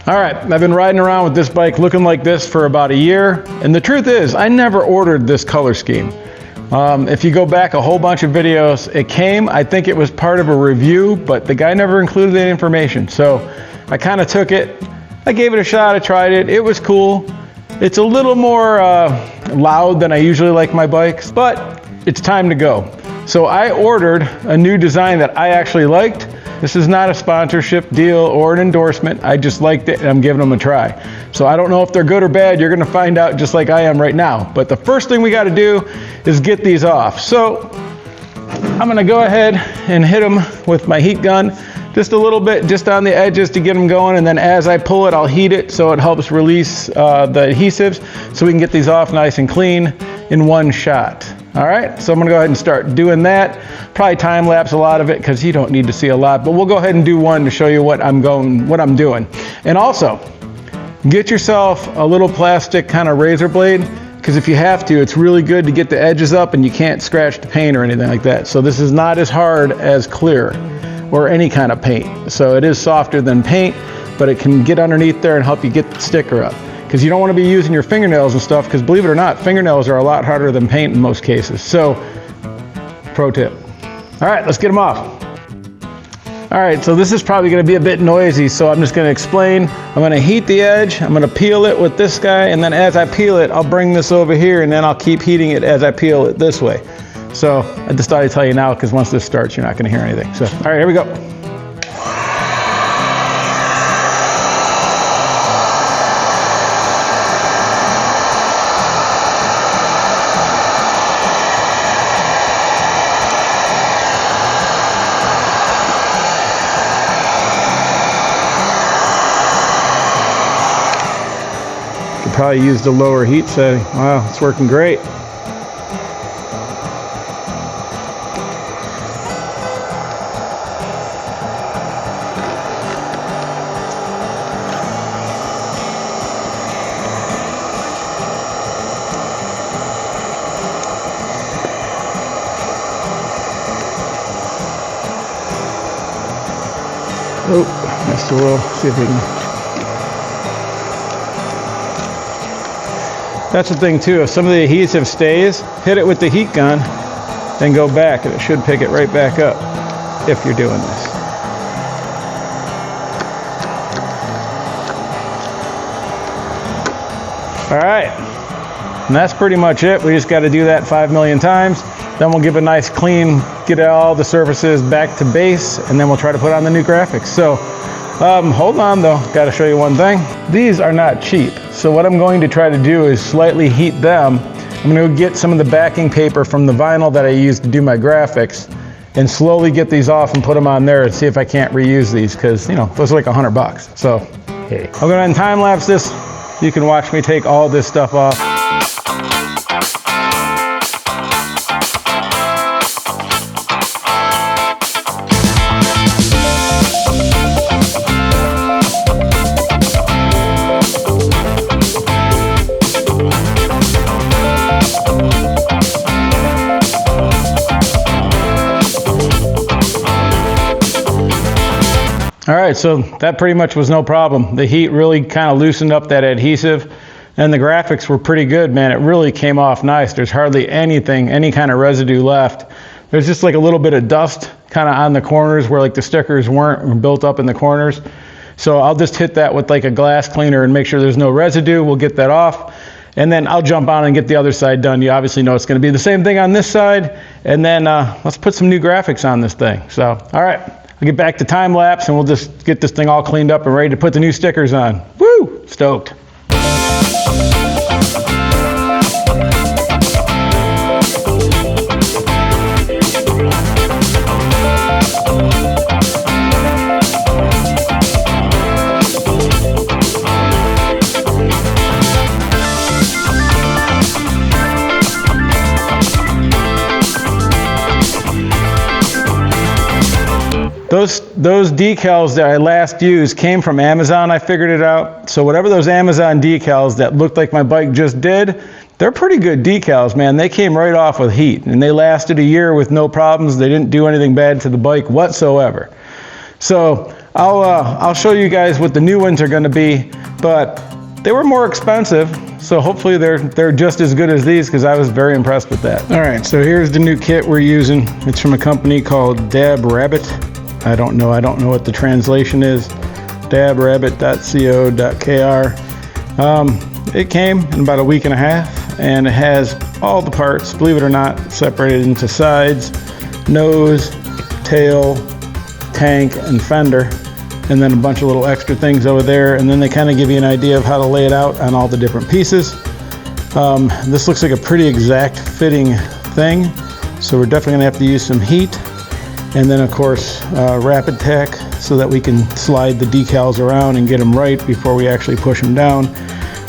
All right, I've been riding around with this bike looking like this for about a year, and the truth is, I never ordered this color scheme. If you go back a whole bunch of videos, it came, I think it was part of a review, but the guy never included that information. So I kind of took it, I gave it a shot, I tried it, it was cool. It's a little more loud than I usually like my bikes, but it's time to go. So I ordered a new design that I actually liked. This is not a sponsorship deal or an endorsement. I just liked it and I'm giving them a try. So I don't know if they're good or bad. You're gonna find out just like I am right now. But the first thing we gotta do is get these off. So I'm gonna go ahead and hit them with my heat gun just a little bit, just on the edges to get them going. And then as I pull it, I'll heat it so it helps release the adhesives so we can get these off nice and clean in one shot. All right, so I'm gonna go ahead and start doing that. Probably time lapse a lot of it because you don't need to see a lot, but we'll go ahead and do one to show you what I'm doing. And also, get yourself a little plastic kind of razor blade, because if you have to, it's really good to get the edges up and you can't scratch the paint or anything like that. So this is not as hard as clear or any kind of paint. So it is softer than paint, but it can get underneath there and help you get the sticker up. Because you don't want to be using your fingernails and stuff, because believe it or not, fingernails are a lot harder than paint in most cases. So, pro tip. All right, let's get them off. All right, so this is probably going to be a bit noisy, so I'm just going to explain. I'm going to heat the edge, I'm going to peel it with this guy, and then as I peel it, I'll bring this over here, and then I'll keep heating it as I peel it this way. So I just thought I'd tell you now, because once this starts, you're not going to hear anything. So, all right, here we go. Probably used a lower heat setting. Wow, it's working great. Oh, missed a little. See if we can. That's the thing too, if some of the adhesive stays, hit it with the heat gun, then go back and it should pick it right back up if you're doing this. All right, and that's pretty much it. We just got to do that 5 million times. Then we'll give a nice clean, get all the surfaces back to base, and then we'll try to put on the new graphics. So hold on though, got to show you one thing. These are not cheap. So what I'm going to try to do is slightly heat them. I'm going to get some of the backing paper from the vinyl that I used to do my graphics and slowly get these off and put them on there and see if I can't reuse these, because, you know, those are like $100. So, hey. I'll go ahead and time lapse this. You can watch me take all this stuff off. All right, so that pretty much was no problem. The heat really kind of loosened up that adhesive, and the graphics were pretty good, man. It really came off nice. There's hardly anything, any kind of residue left. There's just like a little bit of dust kind of on the corners where like the stickers weren't built up in the corners. So I'll just hit that with like a glass cleaner and make sure there's no residue. We'll get that off. And then I'll jump on and get the other side done. You obviously know it's going to be the same thing on this side. And then let's put some new graphics on this thing. So, all right. I'll get back to time lapse and we'll just get this thing all cleaned up and ready to put the new stickers on. Woo! Stoked. Those decals that I last used came from Amazon. I figured it out. So whatever those Amazon decals that looked like my bike just did, they're pretty good decals, man. They came right off with heat and they lasted a year with no problems. They didn't do anything bad to the bike whatsoever. So I'll show you guys what the new ones are going to be, but they were more expensive, so hopefully they're just as good as these, because I was very impressed with that. All right, so here's the new kit we're using. It's from a company called DabRabbit. I don't know what the translation is. DabRabbit.co.kr. It came in about a week and a half, and it has all the parts, believe it or not, separated into sides, nose, tail, tank, and fender, and then a bunch of little extra things over there, and then they kind of give you an idea of how to lay it out on all the different pieces. This looks like a pretty exact fitting thing, so we're definitely going to have to use some heat, and then of course RapidTac, so that we can slide the decals around and get them right before we actually push them down.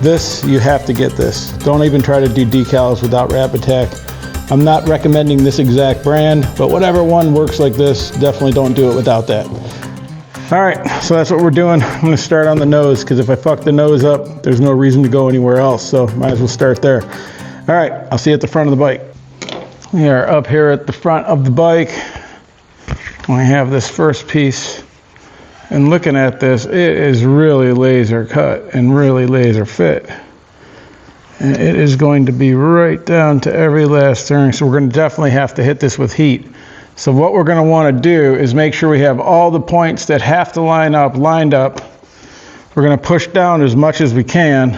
This, you have to get this. Don't even try to do decals without RapidTac. I'm not recommending this exact brand, but whatever one works like this, definitely don't do it without that. All right, so that's what we're doing. I'm gonna start on the nose, because if I fuck the nose up, there's no reason to go anywhere else, so might as well start there. All right, I'll see you at the front of the bike. We are up here at the front of the bike. We have this first piece, and looking at this, it is really laser cut and really laser fit. And it is going to be right down to every last turn, so we're going to definitely have to hit this with heat. So what we're going to want to do is make sure we have all the points that have to line up lined up. We're going to push down as much as we can,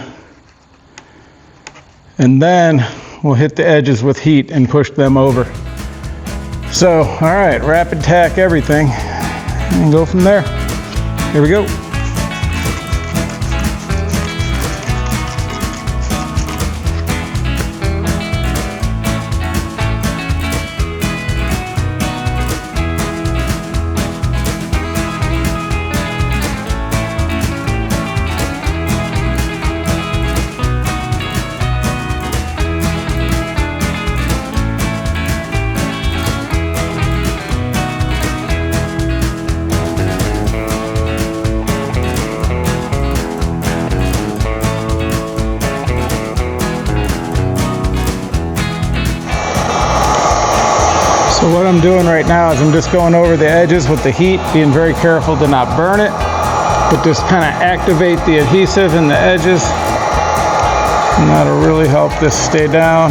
and then we'll hit the edges with heat and push them over. So, all right, RapidTac everything, and go from there. Here we go. So what I'm doing right now is I'm just going over the edges with the heat, being very careful to not burn it, but just kind of activate the adhesive in the edges, and that'll really help this stay down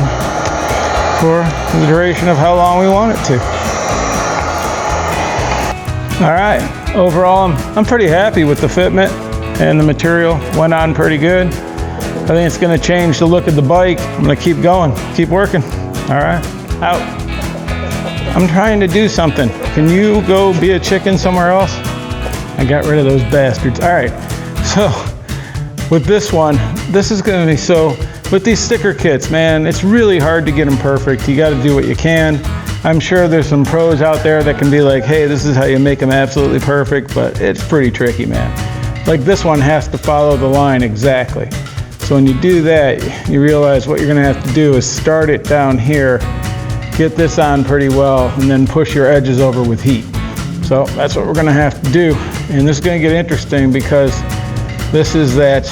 for the duration of how long we want it to. All right, overall I'm pretty happy with the fitment, and the material went on pretty good. I think it's going to change the look of the bike. I'm going to keep going, keep working. All right, out. I'm trying to do something. Can you go be a chicken somewhere else? I got rid of those bastards. All right, so with this one, this is gonna be, so with these sticker kits, man, it's really hard to get them perfect. You gotta do what you can. I'm sure there's some pros out there that can be like, hey, this is how you make them absolutely perfect, but it's pretty tricky, man. Like this one has to follow the line exactly. So when you do that, you realize what you're gonna have to do is start it down here, get this on pretty well, and then push your edges over with heat. So that's what we're gonna have to do. And this is gonna get interesting because this is that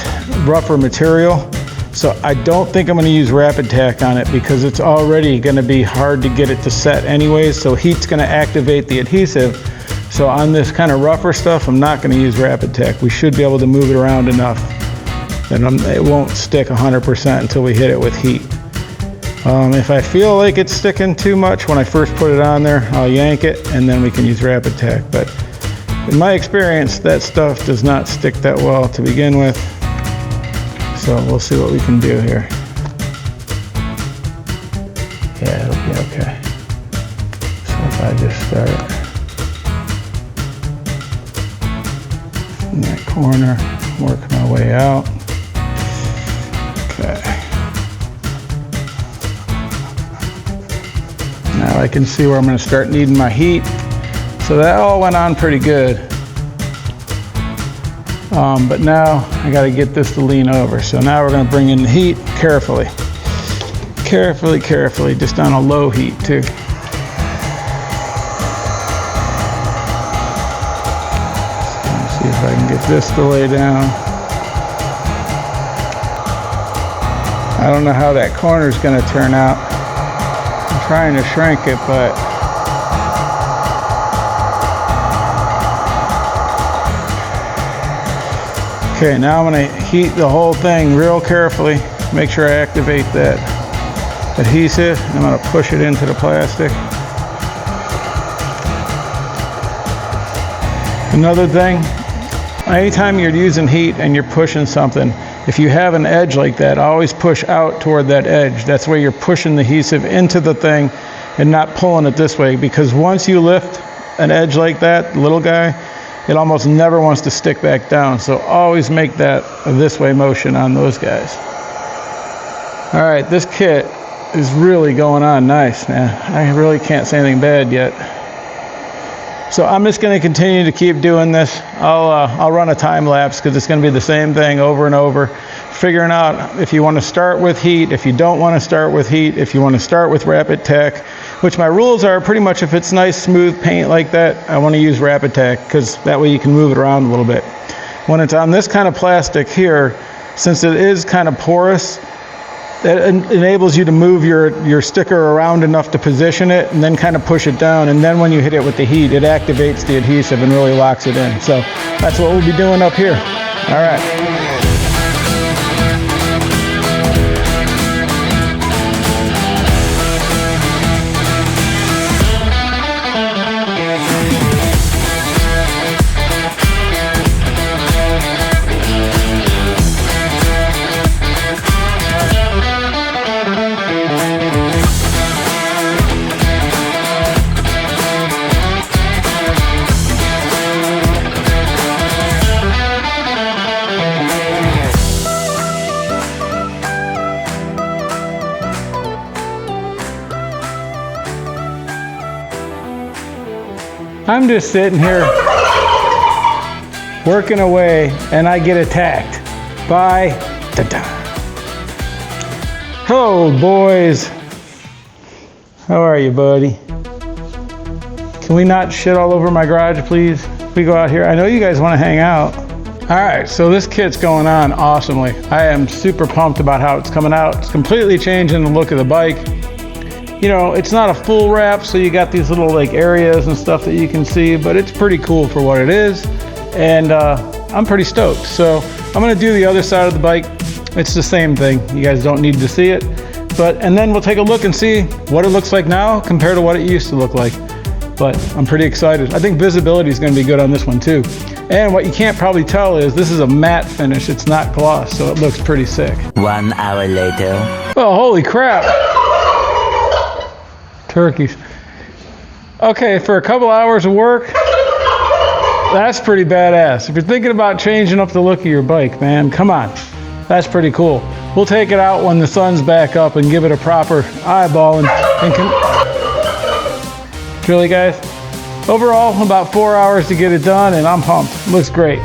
rougher material. So I don't think I'm gonna use RapidTac on it, because it's already gonna be hard to get it to set anyways. So heat's gonna activate the adhesive. So on this kind of rougher stuff, I'm not gonna use RapidTac. We should be able to move it around enough that it won't stick 100% until we hit it with heat. If I feel like it's sticking too much when I first put it on there, I'll yank it, and then we can use RapidTac. But in my experience, that stuff does not stick that well to begin with. So we'll see what we can do here. Yeah, it'll be okay. So if I just start in that corner, work my way out. Okay. Now I can see where I'm going to start needing my heat. So that all went on pretty good. But now I got to get this to lean over. So now we're going to bring in the heat carefully. Carefully, just on a low heat too. Let's see if I can get this to lay down. I don't know how that corner is going to turn out. I'm trying to shrink it, but Okay, now I'm going to heat the whole thing real carefully. Make sure I activate that adhesive. I'm going to push it into the plastic. Another thing, anytime you're using heat and you're pushing something, if you have an edge like that, always push out toward that edge. That's where you're pushing the adhesive into the thing and not pulling it this way, because once you lift an edge like that, little guy, it almost never wants to stick back down. So always make that a this way motion on those guys. All right, this kit is really going on nice, man. I really can't say anything bad yet. So I'm just going to continue to keep doing this. I'll run a time lapse because it's going to be the same thing over and over. Figuring out if you want to start with heat, if you don't want to start with heat, if you want to start with RapidTac, which my rules are pretty much if it's nice smooth paint like that, I want to use RapidTac because that way you can move it around a little bit. When it's on this kind of plastic here, since it is kind of porous, it enables you to move your sticker around enough to position it and then kind of push it down, and then when you hit it with the heat, it activates the adhesive and really locks it in. So that's what we'll be doing up here. All right. I'm just sitting here working away and I get attacked by Hello boys. How are you, buddy? Can we not shit all over my garage, please? We go out here. I know you guys want to hang out. All right, so this kit's going on awesomely. I am super pumped about how it's coming out. It's completely changing the look of the bike. You know, it's not a full wrap, so you got these little like areas and stuff that you can see, but it's pretty cool for what it is. And I'm pretty stoked. So I'm gonna do the other side of the bike. It's the same thing. You guys don't need to see it. And then we'll take a look and see what it looks like now compared to what it used to look like. But I'm pretty excited. I think visibility is gonna be good on this one too. And what you can't probably tell is this is a matte finish. It's not gloss, so it looks pretty sick. 1 hour later. Oh, holy crap. Turkeys. Okay, for a couple hours of work, that's pretty badass. If you're thinking about changing up the look of your bike, man, come on. That's pretty cool. We'll take it out when the sun's back up and give it a proper eyeball. Really, guys? Overall, about 4 hours to get it done, and I'm pumped. Looks great.